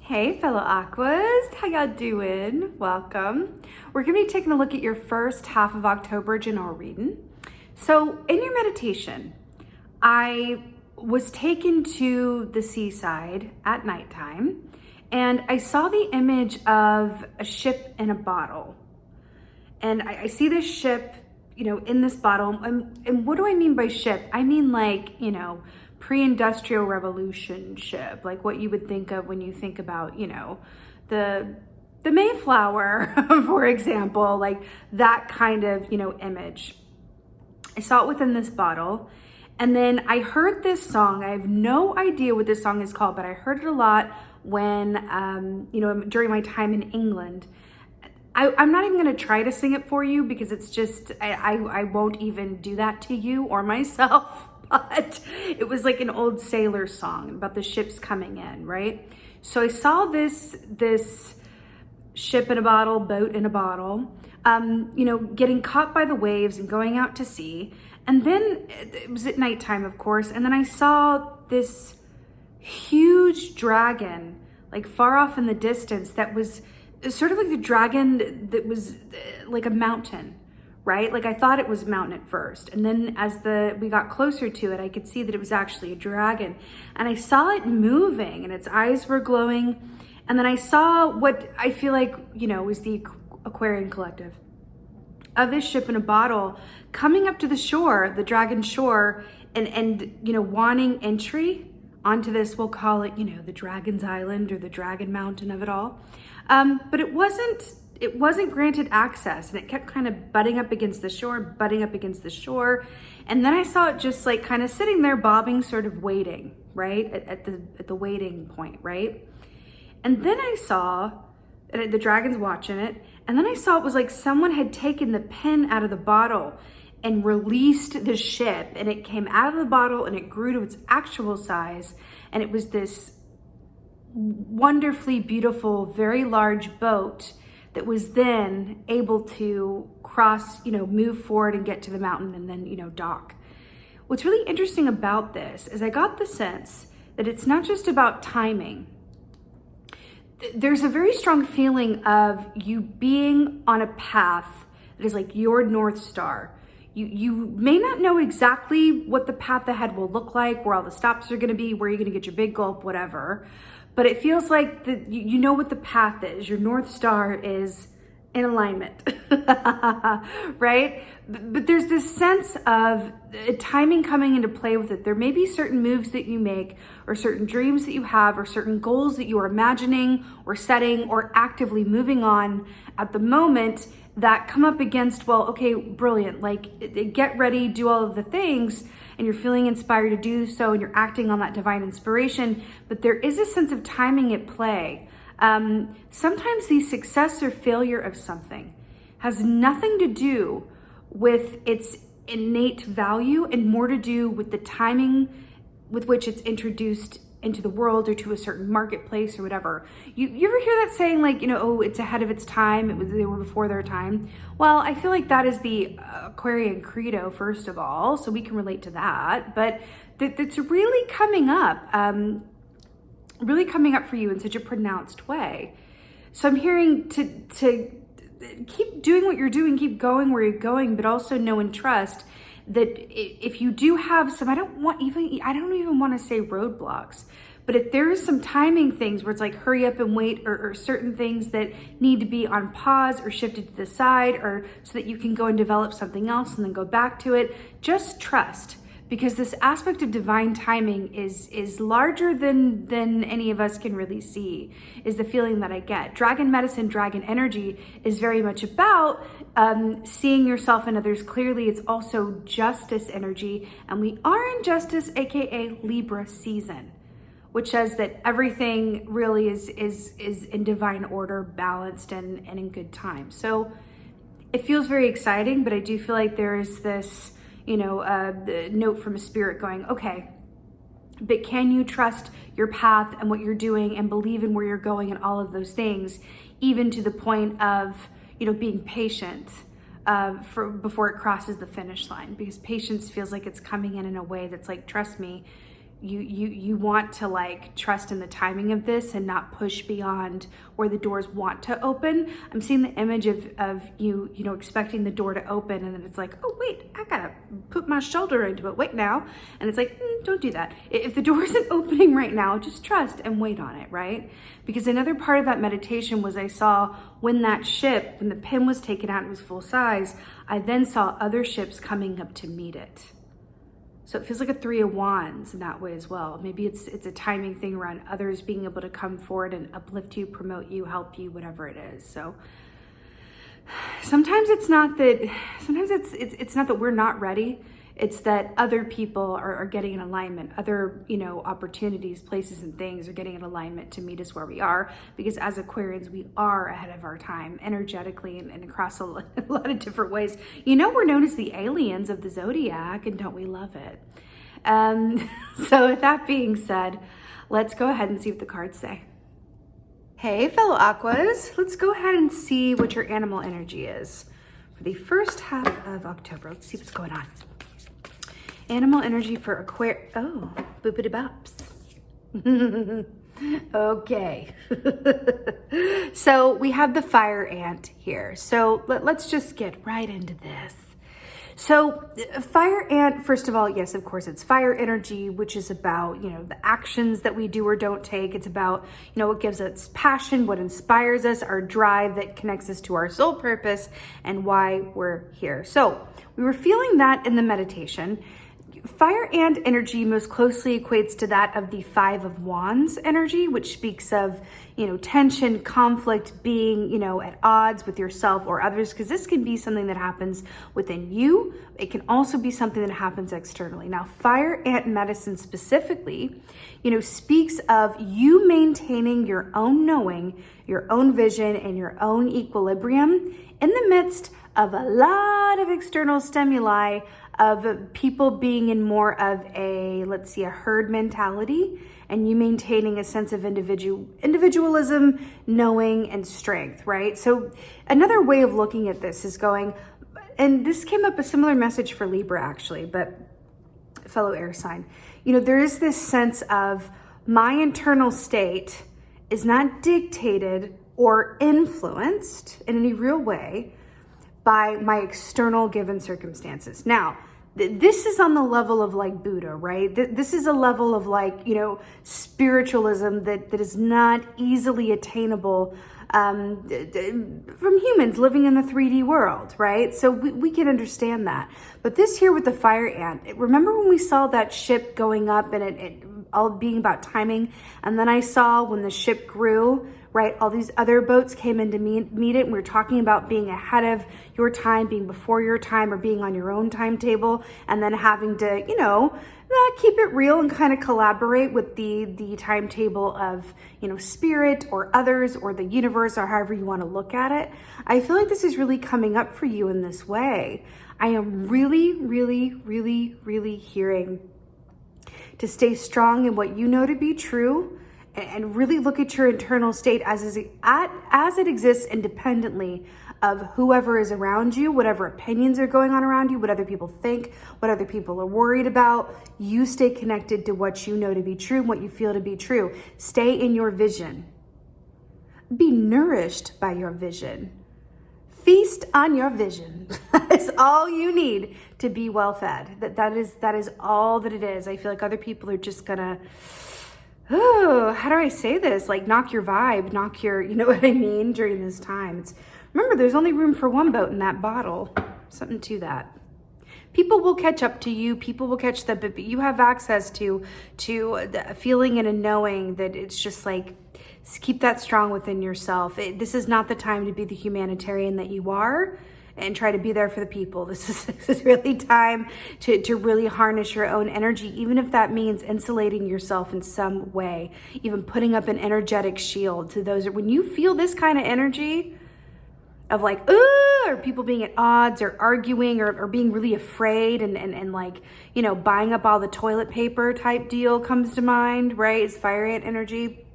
Hey fellow Aquas, how y'all doing? Welcome. We're gonna be taking a look at your first half of October general reading. So in your meditation, I was taken to the seaside at nighttime and I saw the image of a ship in a bottle. And I see this ship, in this bottle. And what do I mean by ship? I mean pre-industrial revolution ship, like what you would think of when you think about, the Mayflower, for example, like that kind of, image. I saw it within this bottle. And then I heard this song. I have no idea what this song is called, but I heard it a lot when, during my time in England. I'm not even gonna try to sing it for you because it's just, I won't even do that to you or myself, but it was like an old sailor song about the ships coming in, right? So I saw this ship in a bottle, boat in a bottle, getting caught by the waves and going out to sea. And then it was at nighttime, of course. And then I saw this huge dragon, like far off in the distance, that was sort of like the dragon that was like a mountain, right? Like I thought it was a mountain at first. And then as we got closer to it, I could see that it was actually a dragon. And I saw it moving and its eyes were glowing. And then I saw what I feel like, was the Aquarian collective of this ship in a bottle coming up to the shore, the dragon shore, and wanting entry onto this, we'll call it, the Dragon's Island or the Dragon Mountain of it all. But it wasn't granted access, and it kept kind of butting up against the shore. And then I saw it just like kind of sitting there bobbing, sort of waiting, right? At the waiting point, right? And then I saw the dragon's watching it. And then I saw it was like someone had taken the pen out of the bottle and released the ship, and it came out of the bottle and it grew to its actual size. And it was this wonderfully beautiful, very large boat that was then able to cross, move forward and get to the mountain and then, dock. What's really interesting about this is I got the sense that it's not just about timing. There's a very strong feeling of you being on a path that is like your North Star. You may not know exactly what the path ahead will look like, where all the stops are going to be, where you're going to get your big gulp, whatever. But it feels like you know what the path is. Your North Star is in alignment, right? But there's this sense of timing coming into play with it. There may be certain moves that you make, or certain dreams that you have, or certain goals that you are imagining or setting or actively moving on at the moment that come up against, well, okay, brilliant, like get ready, do all of the things, and you're feeling inspired to do so, and you're acting on that divine inspiration, but there is a sense of timing at play. Sometimes the success or failure of something has nothing to do with its innate value and more to do with the timing with which it's introduced into the world or to a certain marketplace or whatever. You ever hear that saying like, oh, it's ahead of its time, they were before their time? Well, I feel like that is the Aquarian credo, first of all, so we can relate to that, but that's really coming up for you in such a pronounced way. So I'm hearing to keep doing what you're doing, keep going where you're going, but also know and trust that if you do have some, I don't even want to say roadblocks, but if there is some timing things where it's like hurry up and wait, or certain things that need to be on pause or shifted to the side, or so that you can go and develop something else and then go back to it, just trust. Because this aspect of divine timing is larger than any of us can really see, is the feeling that I get. Dragon medicine, dragon energy is very much about seeing yourself and others clearly. It's also justice energy, and we are in justice, aka Libra season, which says that everything really is in divine order, balanced, and in good time. So it feels very exciting, but I do feel like there is this the note from a spirit going, okay, but can you trust your path and what you're doing and believe in where you're going and all of those things, even to the point of, being patient before it crosses the finish line? Because patience feels like it's coming in a way that's like, trust me, you want to like trust in the timing of this and not push beyond where the doors want to open. I'm seeing the image of you know, expecting the door to open, and then it's like, oh wait, I gotta put my shoulder into it, wait now. And it's like, don't do that. If the door isn't opening right now, just trust and wait on it, right? Because another part of that meditation was I saw when that ship, when the pin was taken out, it was full size, I then saw other ships coming up to meet it. So it feels like a 3 of Wands in that way as well. Maybe it's a timing thing around others being able to come forward and uplift you, promote you, help you, whatever it is. So sometimes it's not that, it's not that we're not ready. It's that other people are getting in alignment. Other, you know, opportunities, places and things are getting in alignment to meet us where we are. Because as Aquarians, we are ahead of our time energetically and across a lot of different ways. You know, we're known as the aliens of the zodiac, and don't we love it? So with that being said, let's go ahead and see what the cards say. Hey, fellow Aquas, let's go ahead and see what your animal energy is for the first half of October. Let's see what's going on. Animal energy for Aquarius. Oh, boopity bops. Okay. So we have the fire ant here. So let's just get right into this. So fire ant, first of all, yes, of course, it's fire energy, which is about, you know, the actions that we do or don't take. It's about, you know, what gives us passion, what inspires us, our drive that connects us to our soul purpose and why we're here. So we were feeling that in the meditation. Fire ant energy most closely equates to that of the 5 of Wands energy, which speaks of, you know, tension, conflict, being, you know, at odds with yourself or others, because this can be something that happens within you. It can also be something that happens externally. Now, fire ant medicine specifically, you know, speaks of you maintaining your own knowing, your own vision, and your own equilibrium in the midst of a lot of external stimuli, of people being in more of a, let's see, a herd mentality, and you maintaining a sense of individualism, knowing, and strength, right? So another way of looking at this is going, and this came up a similar message for Libra actually, but fellow air sign, you know, there is this sense of my internal state is not dictated or influenced in any real way by my external given circumstances. Now, this is on the level of like Buddha, right? This is a level of like, you know, spiritualism that is not easily attainable from humans living in the 3D world, right? So we can understand that. But this here with the fire ant, remember when we saw that ship going up and it all being about timing? And then I saw when the ship grew, right, all these other boats came in to meet it. And we were talking about being ahead of your time, being before your time, or being on your own timetable, and then having to, you know, keep it real and kind of collaborate with the timetable of, you know, spirit or others or the universe or however you want to look at it. I feel like this is really coming up for you in this way. I am really, really, really, really hearing to stay strong in what you know to be true, and really look at your internal state as it exists independently of whoever is around you, whatever opinions are going on around you, what other people think, what other people are worried about. You stay connected to what you know to be true, what you feel to be true. Stay in your vision. Be nourished by your vision. Feast on your vision. That is all you need to be well fed. That is all that it is. I feel like other people are just gonna, oh, how do I say this? Like knock your vibe, knock your, you know what I mean, during this time. Remember, there's only room for one boat in that bottle. Something to that. People will catch up to you. People will catch them, but you have access to the feeling and a knowing that it's just like, keep that strong within yourself. This is not the time to be the humanitarian that you are and try to be there for the people. This is really time to really harness your own energy, even if that means insulating yourself in some way, even putting up an energetic shield to those. When you feel this kind of energy of like, or people being at odds or arguing or being really afraid and like, you know, buying up all the toilet paper type deal comes to mind, right? It's fire ant energy.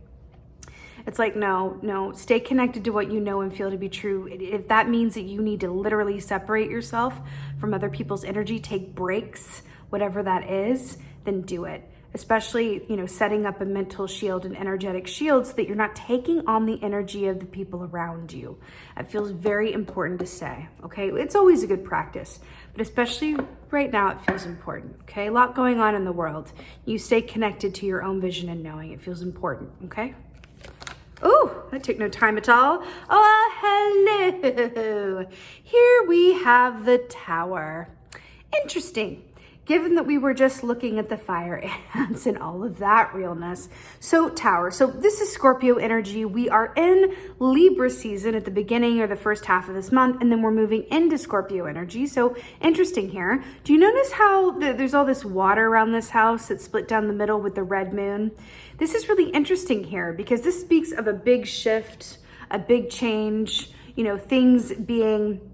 It's like, no, stay connected to what you know and feel to be true. If that means that you need to literally separate yourself from other people's energy, take breaks, whatever that is, then do it. especially, you know, setting up a mental shield and energetic shield so that you're not taking on the energy of the people around you. It feels very important to say, okay? It's always a good practice, but especially right now, it feels important, okay? A lot going on in the world. You stay connected to your own vision and knowing it feels important, okay? Oh, that took no time at all. Oh, hello. Here we have the Tower. Interesting. Given that we were just looking at the fire ants and all of that realness. So Tower, so this is Scorpio energy. We are in Libra season at the beginning or the first half of this month, and then we're moving into Scorpio energy. So interesting here. Do you notice how there's all this water around this house that's split down the middle with the red moon? This is really interesting here because this speaks of a big shift, a big change, you know, things being,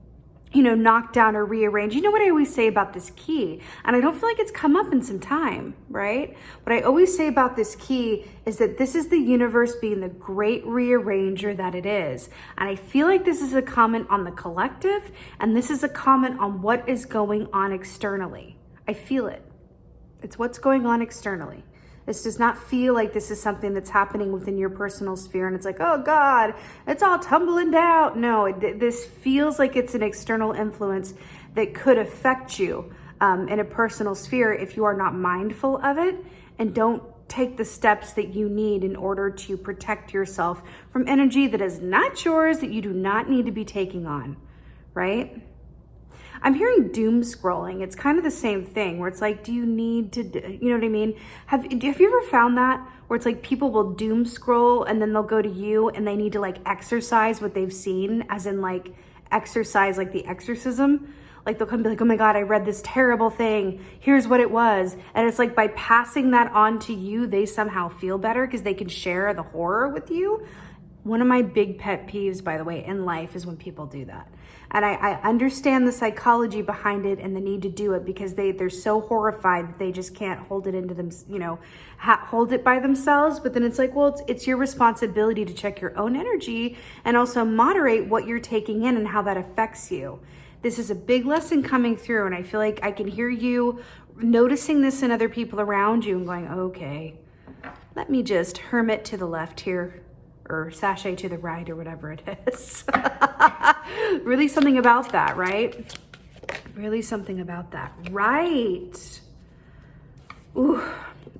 you know, knocked down or rearranged. You know what I always say about this key? And I don't feel like it's come up in some time, right? What I always say about this key is that this is the universe being the great rearranger that it is. And I feel like this is a comment on the collective, and this is a comment on what is going on externally. I feel it. It's what's going on externally. This does not feel like this is something that's happening within your personal sphere and it's like, oh God, it's all tumbling down. No, this feels like it's an external influence that could affect you in a personal sphere if you are not mindful of it and don't take the steps that you need in order to protect yourself from energy that is not yours, that you do not need to be taking on, right? I'm hearing doom scrolling. It's kind of the same thing where it's like, do you need to, you know what I mean? Have you ever found that where it's like people will doom scroll and then they'll go to you and they need to like exercise what they've seen, as in like exercise like the exorcism? Like they'll come and be like, oh my God, I read this terrible thing. Here's what it was. And it's like by passing that on to you, they somehow feel better because they can share the horror with you. One of my big pet peeves, by the way, in life is when people do that. And I understand the psychology behind it and the need to do it because they're so horrified that they just can't hold it into them, you know, hold it by themselves. But then it's like, well, it's your responsibility to check your own energy and also moderate what you're taking in and how that affects you. This is a big lesson coming through, and I feel like I can hear you noticing this in other people around you and going, okay, let me just hermit to the left here, or sashay to the right, or whatever it is. Really something about that, right? Really something about that, right? Ooh,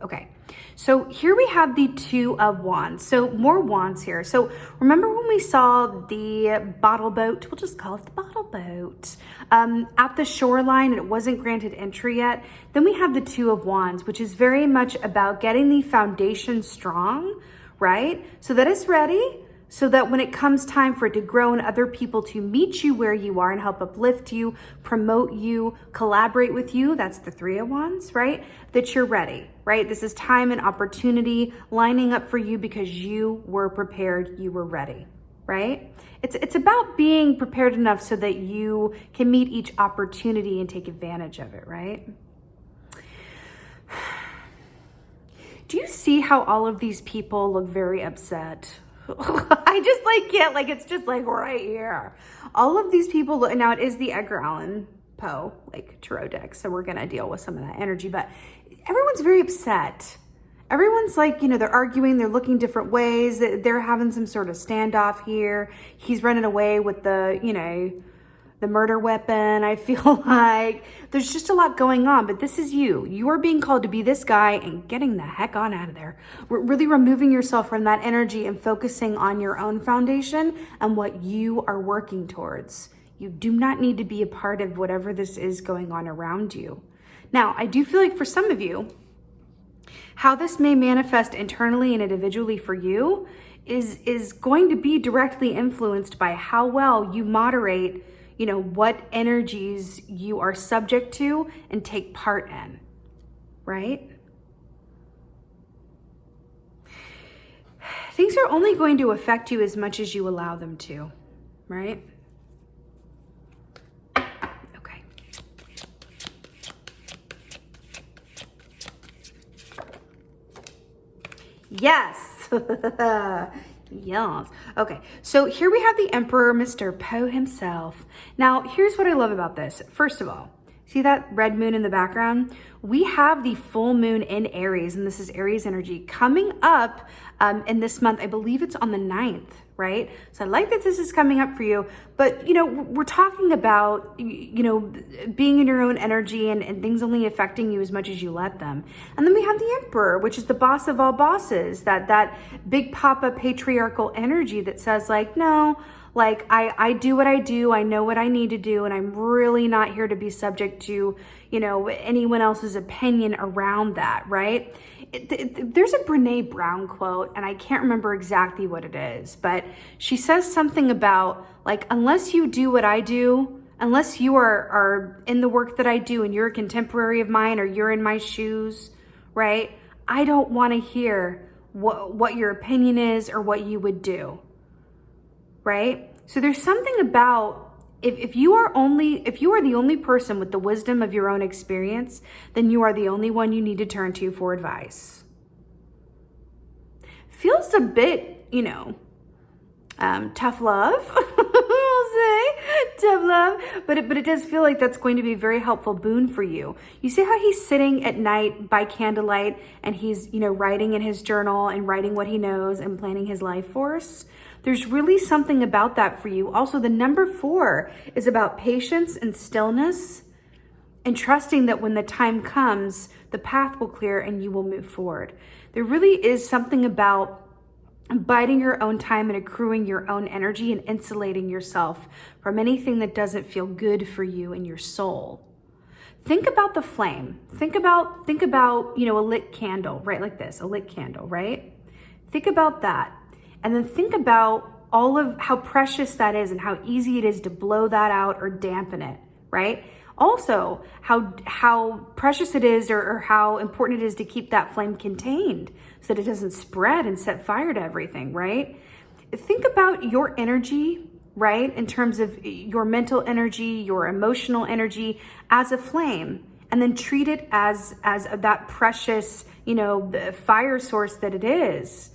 okay. So here we have the Two of Wands. So more wands here. So remember when we saw the bottle boat, we'll just call it the bottle boat, at the shoreline, and it wasn't granted entry yet. Then we have the Two of Wands, which is very much about getting the foundation strong, right? So that it's ready, so that when it comes time for it to grow and other people to meet you where you are and help uplift you, promote you, collaborate with you, that's the Three of Wands, right? That you're ready, right? This is time and opportunity lining up for you because you were prepared, you were ready, right? It's about being prepared enough so that you can meet each opportunity and take advantage of it, right? Do you see how all of these people look very upset? I just like can't, like, it's just like right here. All of these people look, now it is the Edgar Allan Poe, like tarot deck, so we're gonna deal with some of that energy, but everyone's very upset. Everyone's like, you know, they're arguing, they're looking different ways, they're having some sort of standoff here. He's running away with the, you know, the murder weapon. I feel like there's just a lot going on, but this is you. You are being called to be this guy and getting the heck on out of there. We're really removing yourself from that energy and focusing on your own foundation and what you are working towards. You do not need to be a part of whatever this is going on around you. Now, I do feel like for some of you, how this may manifest internally and individually for you is going to be directly influenced by how well you moderate, you know, what energies you are subject to and take part in, right? Things are only going to affect you as much as you allow them to, right? Okay. Yes. Yes. Okay, so here we have the Emperor, Mr. Poe himself. Now, here's what I love about this. First of all, See that red moon in the background? We have the full moon in Aries, and this is Aries energy coming up in this month. I believe it's on the 9th, right? So I like that this is coming up for you, but we're talking about, being in your own energy and things only affecting you as much as you let them. And then we have the Emperor, which is the boss of all bosses, that big papa patriarchal energy that says like, no, like I do what I do, I know what I need to do, and I'm really not here to be subject to, anyone else's opinion around that, right? There's a Brene Brown quote, and I can't remember exactly what it is, but she says something about like, unless you do what I do, unless you are in the work that I do and you're a contemporary of mine or you're in my shoes, right? I don't want to hear what your opinion is or what you would do. Right? So there's something about if you are the only person with the wisdom of your own experience, then you are the only one you need to turn to for advice. Feels a bit, tough love. I'll say tough love, but it does feel like that's going to be a very helpful boon for you. You see how he's sitting at night by candlelight and he's, writing in his journal and writing what he knows and planning his life force. There's really something about that for you. Also, the number 4 is about patience and stillness and trusting that when the time comes, the path will clear and you will move forward. There really is something about biding your own time and accruing your own energy and insulating yourself from anything that doesn't feel good for you and your soul. Think about the flame. Think about, a lit candle, right? Like this, a lit candle, right? Think about that. And then think about all of how precious that is and how easy it is to blow that out or dampen it, right? Also, how precious it is or how important it is to keep that flame contained so that it doesn't spread and set fire to everything, right? Think about your energy, right? In terms of your mental energy, your emotional energy as a flame, and then treat it as that precious, fire source that it is.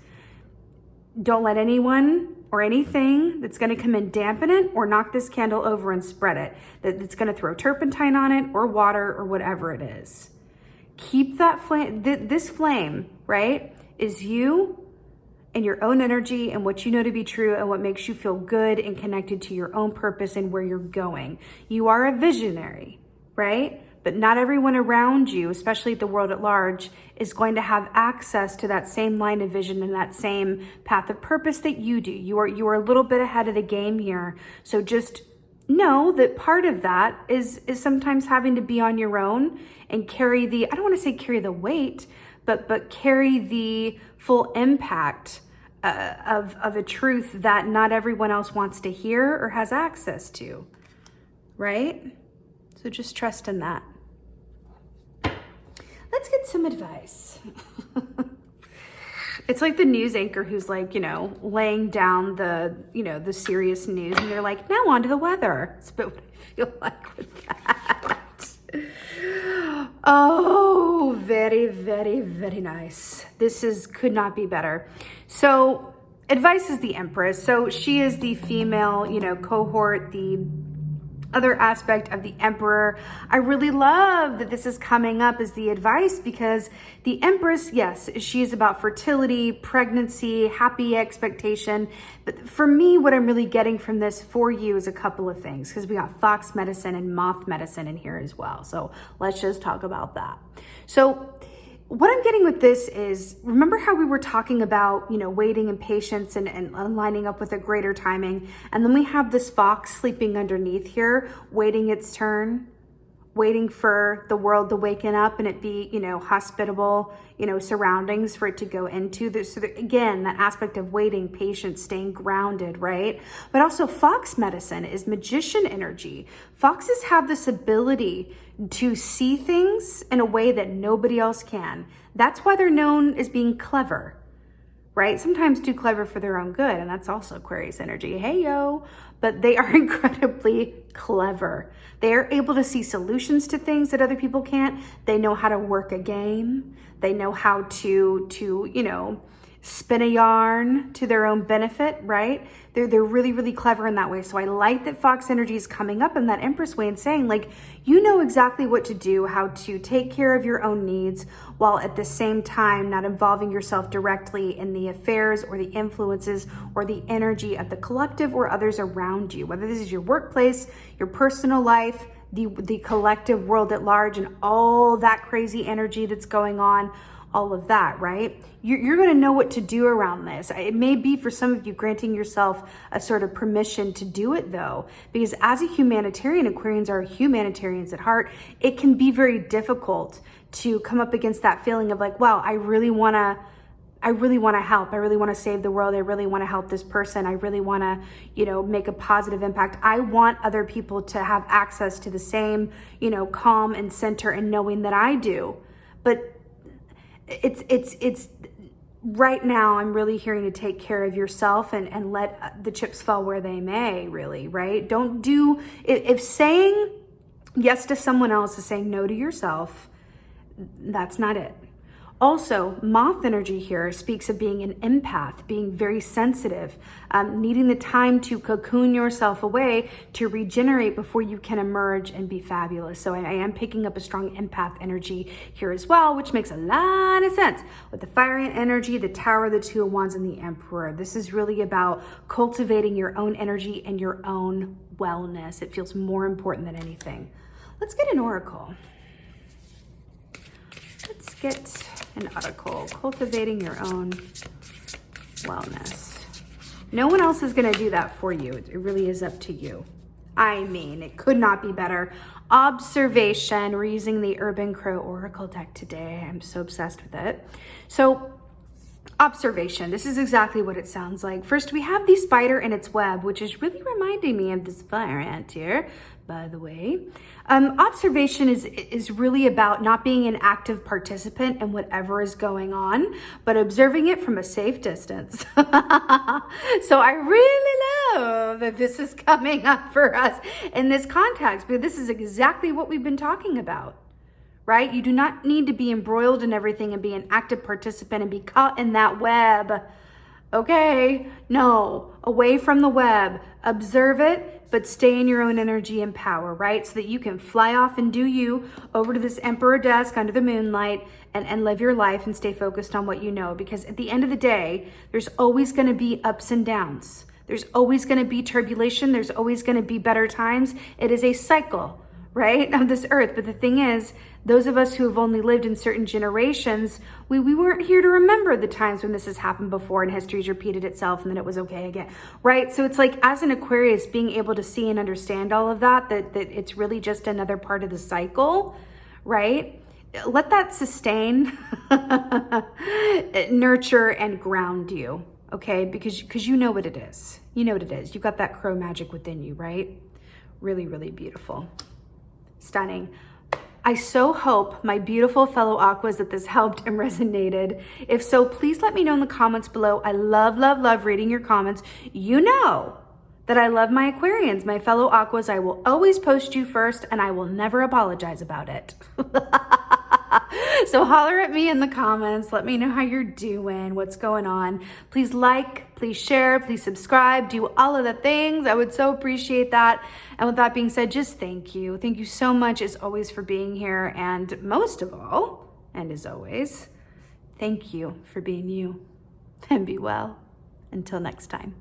Don't let anyone or anything that's going to come and dampen it or knock this candle over and spread it, that's going to throw turpentine on it or water or whatever it is. Keep that flame, this flame, right, is you and your own energy and what you know to be true and what makes you feel good and connected to your own purpose and where you're going. You are a visionary, right? But not everyone around you, especially the world at large, is going to have access to that same line of vision and that same path of purpose that you do. You are a little bit ahead of the game here. So just know that part of that is sometimes having to be on your own and carry the, I don't want to say carry the weight, but carry the full impact of a truth that not everyone else wants to hear or has access to, right? So just trust in that. Let's get some advice. It's like the news anchor who's like, laying down the serious news and they're like, now on to the weather. It's a bit what I feel like with that. Oh, very, very, very nice. This could not be better. So advice is the Empress. So she is the female, cohort, the other aspect of the Emperor. I really love that this is coming up as the advice because the Empress, yes, she is about fertility, pregnancy, happy expectation. But for me, what I'm really getting from this for you is a couple of things because we got fox medicine and moth medicine in here as well. So let's just talk about that. So what I'm getting with this is, remember how we were talking about, waiting and patience and lining up with a greater timing. And then we have this fox sleeping underneath here, waiting its turn, waiting for the world to waken up and it be, hospitable, surroundings for it to go into. So again, that aspect of waiting, patience, staying grounded, right? But also fox medicine is magician energy. Foxes have this ability to see things in a way that nobody else can. That's why they're known as being clever, right? Sometimes too clever for their own good, and that's also Aquarius energy. Hey, yo. But they are incredibly clever. They are able to see solutions to things that other people can't. They know how to work a game. They know how to spin a yarn to their own benefit, right? They're really, really clever in that way. So I like that Fox energy is coming up in that Empress way and saying, like, you know exactly what to do, how to take care of your own needs while at the same time not involving yourself directly in the affairs or the influences or the energy of the collective or others around you, whether this is your workplace, your personal life, the collective world at large, and all that crazy energy that's going on, all of that, right? You're going to know what to do around this. It may be for some of you granting yourself a sort of permission to do it though, because as a humanitarian, Aquarians are humanitarians at heart. It can be very difficult to come up against that feeling of like, wow, I really want to help. I really want to save the world. I really want to help this person. I really want to, make a positive impact. I want other people to have access to the same, calm and center and knowing that I do. But it's right now I'm really hearing to take care of yourself and let the chips fall where they may, really, right? Don't do, if saying yes to someone else is saying no to yourself, that's not it. Also, moth energy here speaks of being an empath, being very sensitive, needing the time to cocoon yourself away to regenerate before you can emerge and be fabulous. So I am picking up a strong empath energy here as well, which makes a lot of sense. With the fiery energy, the Tower, the Two of Wands, and the Emperor. This is really about cultivating your own energy and your own wellness. It feels more important than anything. Let's get an oracle. Let's get an article, cultivating your own wellness. No one else is going to do that for you. It really is up to you. I mean, it could not be better. Observation. We're using the Urban Crow Oracle deck today. I'm so obsessed with it. So, observation. This is exactly what it sounds like. First, we have the spider in its web, which is really reminding me of this fire ant here, by the way. Observation is really about not being an active participant in whatever is going on, but observing it from a safe distance. So I really love that this is coming up for us in this context, because this is exactly what we've been talking about. Right? You do not need to be embroiled in everything and be an active participant and be caught in that web. Okay? No, away from the web. Observe it, but stay in your own energy and power, right? So that you can fly off and do you over to this Emperor desk under the moonlight and live your life and stay focused on what you know. Because at the end of the day, there's always going to be ups and downs. There's always going to be turbulation. There's always going to be better times. It is a cycle, right, of this earth. But the thing is, those of us who have only lived in certain generations, we weren't here to remember the times when this has happened before and history's repeated itself and then it was okay again, right? So it's like, as an Aquarius, being able to see and understand all of that it's really just another part of the cycle, right? Let that sustain, nurture, and ground you, okay? Because you know what it is. You know what it is. You've got that crow magic within you, right? Really, really beautiful. Stunning. I so hope, my beautiful fellow Aquas, that this helped and resonated. If so, please let me know in the comments below. I love, love, love reading your comments. You know that I love my Aquarians, my fellow Aquas. I will always post you first, and I will never apologize about it. So holler at me in the comments. Let me know how you're doing, what's going on. Please like, please share, please subscribe, do all of the things. I would so appreciate that. And with that being said, just thank you. Thank you so much as always for being here. And most of all, and as always, thank you for being you. And be well. Until next time.